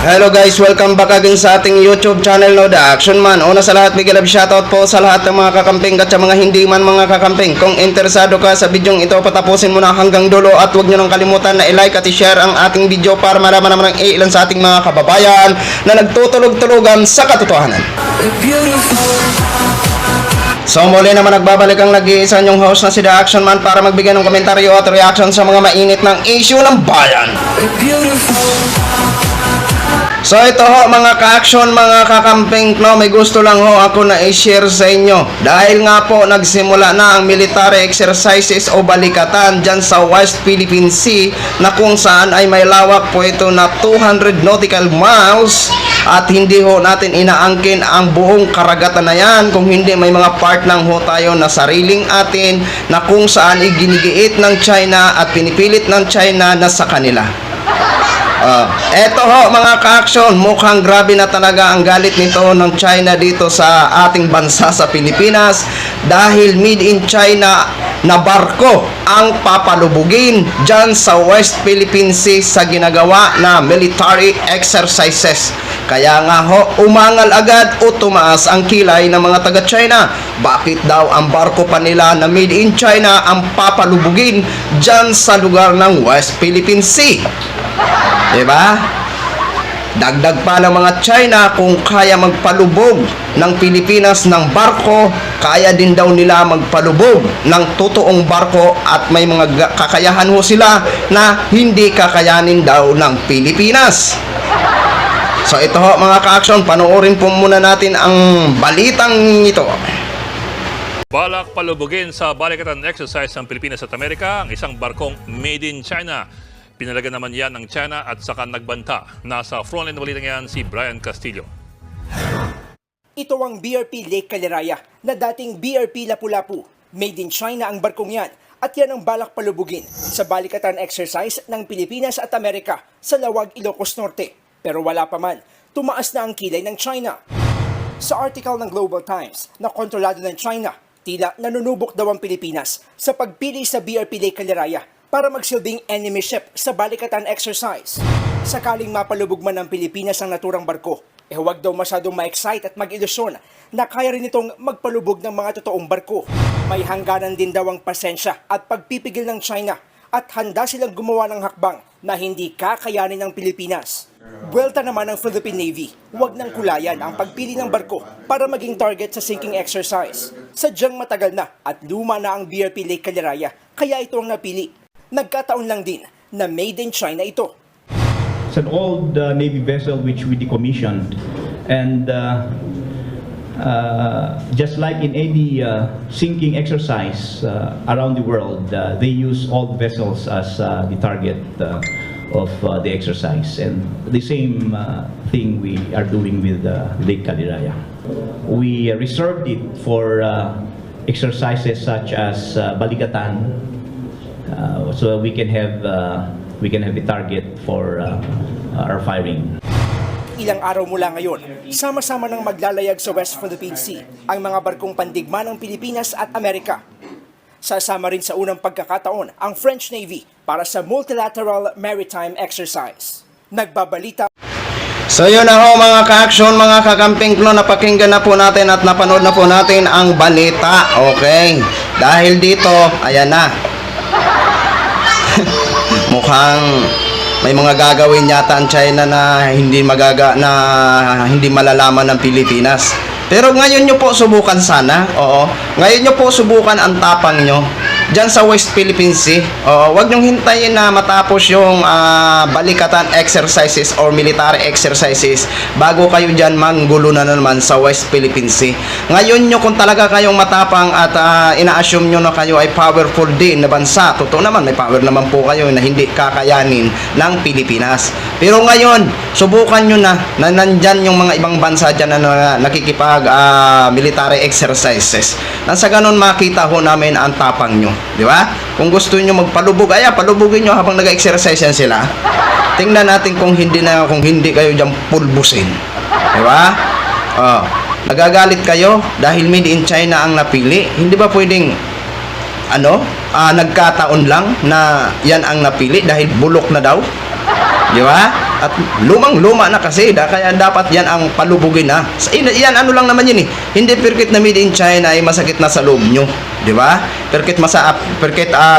Hello guys, welcome back again sa ating YouTube channel, no, The Action Man. Una sa lahat, big love shoutout po sa lahat ng mga kakamping at sa mga hindi man mga kakamping. Kung interesado ka sa bidyong ito, patapusin mo na hanggang dulo at huwag nyo nang kalimutan na i-like at i-share ang ating video para malaman naman ng ilan sa ating mga kababayan na nagtutulog-tulugan sa katotohanan. So muli naman nagbabalik ang nag-iisa nyong host na si The Action Man para magbigay ng komentaryo at reaction sa mga mainit ng issue ng bayan. So ito ho mga ka-action, mga kakamping, no, may gusto lang ho ako na i-share sa inyo. Dahil nga po nagsimula na ang military exercises o balikatan dyan sa West Philippine Sea na kung saan ay may lawak po ito na 200 nautical miles at hindi ho natin inaangkin ang buong karagatan na yan kung hindi may mga part lang ho tayo na sariling atin na kung saan iginigiit ng China at pinipilit ng China na sa kanila. Eto ho mga ka-action, mukhang grabe na talaga ang galit nito ng China dito sa ating bansa sa Pilipinas dahil made in China na barko ang papalubugin dyan sa West Philippine Sea sa ginagawa na military exercises. Kaya nga ho, umangal agad o tumaas ang kilay ng mga taga-China. Bakit daw ang barko pa nila na made in China ang papalubugin dyan sa lugar ng West Philippine Sea? Diba? Dagdag pa ng mga China, kung kaya magpalubog ng Pilipinas ng barko, kaya din daw nila magpalubog ng totoong barko at may mga kakayahan ho sila na hindi kakayanin daw ng Pilipinas. So ito ho mga ka-action, panoorin po muna natin ang balitang ito. Balak palubugin sa balikatan exercise ng Pilipinas at Amerika ang isang barkong made in China. Pinalaga naman yan ng China at saka nagbanta. Nasa frontline na balita ngayon si Brian Castillo. Ito ang BRP Lake Caliraya na dating BRP Lapu-Lapu. Made in China ang barkong yan at yan ang balak palubugin sa balikatan exercise ng Pilipinas at Amerika sa Lawag, Ilocos Norte. Pero wala pa man, tumaas na ang kilay ng China. Sa article ng Global Times na kontrolado ng China, tila nanunubok daw ang Pilipinas sa pagpili sa BRP Lake Caliraya para magsilbing enemy ship sa balikatan exercise. Sakaling mapalubog man ng Pilipinas ang naturang barko, huwag daw masyadong ma-excite at mag-ilusyon na kaya rin itong magpalubog ng mga totoong barko. May hangganan din daw ang pasensya at pagpipigil ng China at handa silang gumawa ng hakbang na hindi kakayanin ng Pilipinas. Buwelta naman ng Philippine Navy, huwag nang kulayan ang pagpili ng barko para maging target sa sinking exercise. Sadyang matagal na at luma na ang BRP Lake Caliraya, kaya ito ang napili. Nagkataon lang din na made in China ito. It's an old Navy vessel which we decommissioned, and just like in any sinking exercise around the world, they use old vessels as the target of the exercise, and the same thing we are doing with Lake Caliraya. We reserved it for exercises such as balikatan, so we can have a target for our firing. Ilang araw mula ngayon, sama-sama nang maglalayag sa West Philippine Sea ang mga barkong pandigma ng Pilipinas at Amerika. Sasama rin sa unang pagkakataon ang French Navy para sa multilateral maritime exercise. Nagbabalita. So yun na ho mga ka-action, mga kakamping, no, napakinggan na po natin at napanood na po natin ang balita. Okay, dahil dito, ayan na. Mukhang may mga gagawin yata ang China na hindi malalaman ng Pilipinas. Pero ngayon nyo po subukan sana. Oo. Ngayon nyo po subukan ang tapang nyo dyan sa West Philippine Sea. Oo. Huwag nyong hintayin na matapos yung balikatan exercises or military exercises bago kayo dyan manggulo na naman sa West Philippine Sea. Ngayon nyo kung talaga kayong matapang at ina-assume nyo na kayo ay powerful din na bansa. Totoo naman, may power naman po kayo na hindi kakayanin ng Pilipinas. Pero ngayon, subukan nyo na nandyan yung mga ibang bansa dyan na nakikipag military exercises. Nang sa ganun makita ho namin ang tapang nyo. Di ba? Kung gusto nyo magpalubog, palubugin nyo habang nag-exercise yan sila. Tingnan natin kung hindi kayo dyan pulbusin. Di ba? Nagagalit kayo dahil made in China ang napili. Hindi ba pwedeng nagkataon lang na yan ang napili dahil bulok na daw? Di ba? At lumang-luma na kasi, kaya dapat yan ang palubugin na. Yan ano lang naman yun eh. Hindi perkit na made in China ay masakit na sa loob nyo. Di ba? Perkit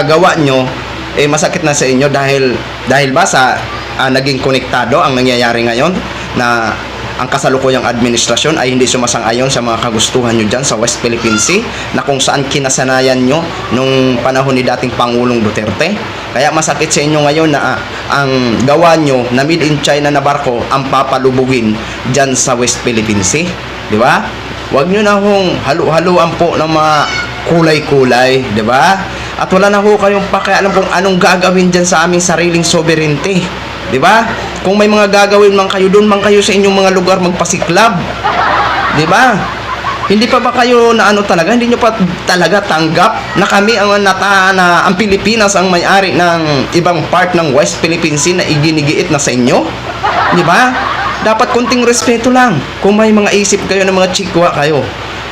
gawa nyo, eh masakit na sa inyo dahil ba sa naging konektado ang nangyayari ngayon na ang kasalukuyang administrasyon ay hindi sumasang-ayon sa mga kagustuhan nyo dyan sa West Philippine Sea na kung saan kinasanayan nyo nung panahon ni dating Pangulong Duterte. Kaya masakit sa inyo ngayon na ang gawa nyo na made in China na barko ang papalubugin dyan sa West Philippine Sea. Di ba? Huwag nyo na hong halu-haluan po ng mga kulay-kulay. Di ba? At wala na ho kayong pakialam kung anong gagawin dyan sa aming sariling sovereignty. Di ba? Kung may mga gagawin man kayo, doon man kayo sa inyong mga lugar magpasiklab. Di ba? Hindi pa ba kayo na talaga, hindi nyo pa talaga tanggap na kami ang Pilipinas ang may-ari ng ibang part ng West Philippine Sea na iginigiit na sa inyo? Di ba? Dapat konting respeto lang. Kung may mga isip kayo ng mga chikwa kayo,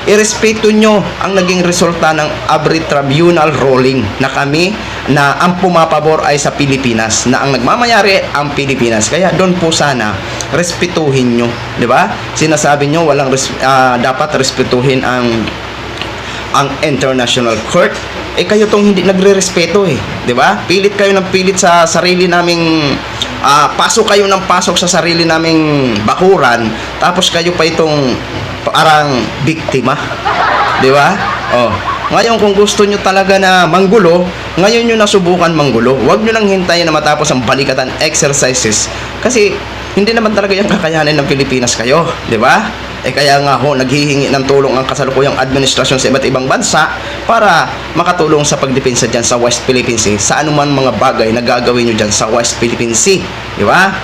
irespeto nyo ang naging resulta ng Abri Tribunal ruling na kami na ang pumapabor ay sa Pilipinas, na ang nagmamayari ang Pilipinas. Kaya doon po sana respetuhin nyo, di ba? Sinasabi nyo dapat respetuhin ang International Court. Eh kayo tong hindi nagre-respeto eh, di ba? Pilit kayo ng pilit sa sarili naming pasok kayo ng pasok sa sarili naming bakuran, tapos kayo pa itong parang biktima, di ba? Oh, ngayon kung gusto nyo talaga na manggulo, ngayon nyo nasubukan manggulo. Huwag nyo lang hintayin na matapos ang balikatan exercises, kasi hindi naman talaga yung kakayanin ng Pilipinas kayo, di ba? Eh kaya nga ho, naghihingi ng tulong ang kasalukuyang administrasyon sa iba't ibang bansa para makatulong sa pagdepensa dyan sa West Philippine Sea, sa anuman mga bagay na gagawin nyo dyan sa West Philippine Sea, di ba?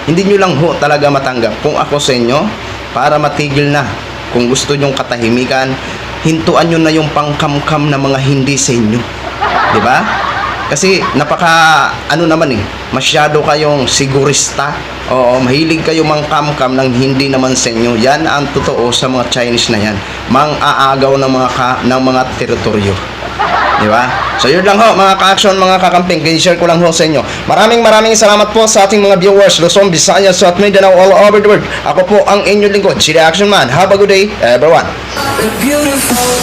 Hindi nyo lang ho talaga matanggap. Kung ako sa inyo, para matigil na, kung gusto nyong katahimikan, hintuan nyo na yung pangkamkam na mga hindi sa inyo, di ba? Kasi masyado kayong sigurista. Oo, mahilig kayo mangkamkam ng hindi naman sa inyo. Yan ang totoo sa mga Chinese na yan. Mang-aagaw ng mga teritoryo. Di ba? So yun lang ho, mga ka-action, mga kakamping. Kaya-share ko lang ho sa inyo. Maraming salamat po sa ating mga viewers, Luzon, Visayas, at Mindanao, all over the world. Ako po ang inyong lingkod, si The Action Man. Have a good day, everyone. Beautiful.